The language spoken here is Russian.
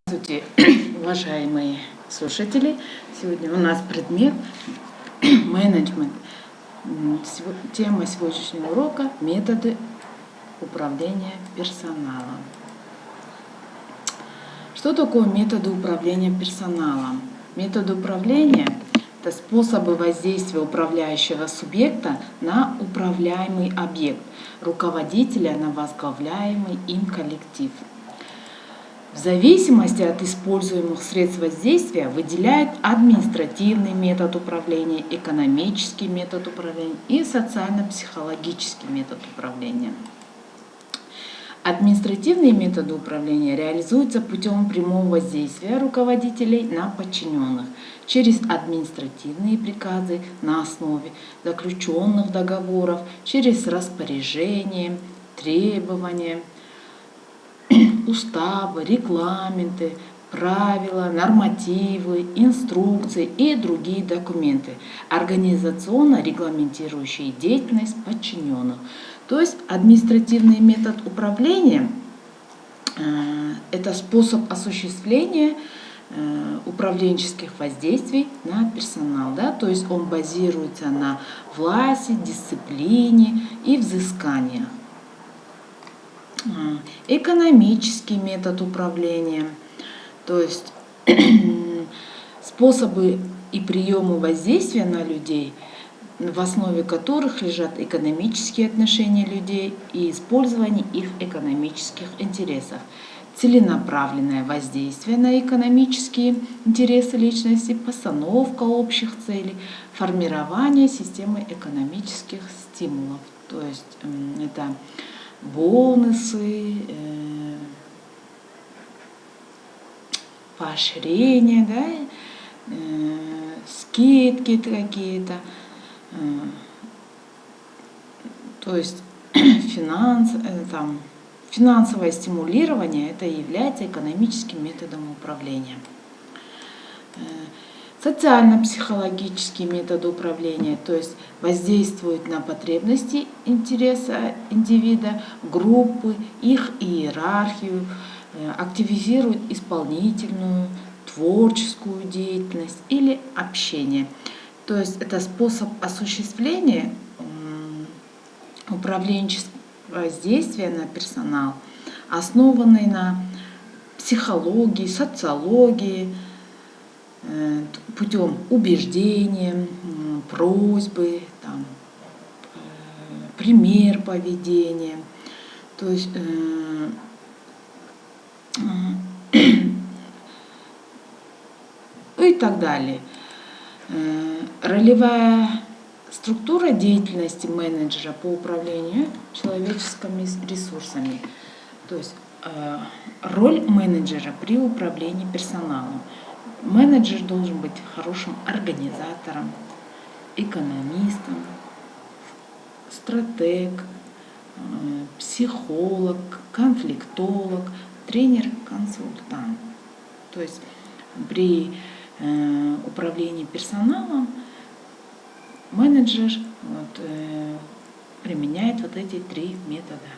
Здравствуйте, уважаемые слушатели! Сегодня у нас предмет менеджмент. Тема сегодняшнего урока – методы управления персоналом. Что такое методы управления персоналом? Методы управления – это способы воздействия управляющего субъекта на управляемый объект, руководителя на возглавляемый им коллектив. В зависимости от используемых средств воздействия выделяют административный метод управления, экономический метод управления и социально-психологический метод управления. Административные методы управления реализуются путем прямого воздействия руководителей на подчиненных через административные приказы на основе заключенных договоров, через распоряжения, требования, уставы, регламенты, правила, нормативы, инструкции и другие документы, организационно регламентирующие деятельность подчиненных. То есть административный метод управления – это способ осуществления управленческих воздействий на персонал. Да? То есть он базируется на власти, дисциплине и взысканиях. Экономический метод управления, то есть способы и приемы воздействия на людей, в основе которых лежат экономические отношения людей и использование их экономических интересов. Целенаправленное воздействие на экономические интересы личности, постановка общих целей, формирование системы экономических стимулов. То есть это бонусы, поощрения, да, скидки какие-то, то есть финансовое стимулирование – это является экономическим методом управления. Социально-психологические методы управления, то есть воздействуют на потребности интереса индивида, группы, их иерархию, активизируют исполнительную, творческую деятельность или общение. То есть это способ осуществления управленческого воздействия на персонал, основанный на психологии, социологии, путем убеждения, просьбы, пример поведения, то есть и так далее. Ролевая структура деятельности менеджера по управлению человеческими ресурсами, то есть роль менеджера при управлении персоналом. Менеджер должен быть хорошим организатором, экономистом, стратег, психолог, конфликтолог, тренер-консультант. То есть при управлении персоналом менеджер применяет вот эти три метода.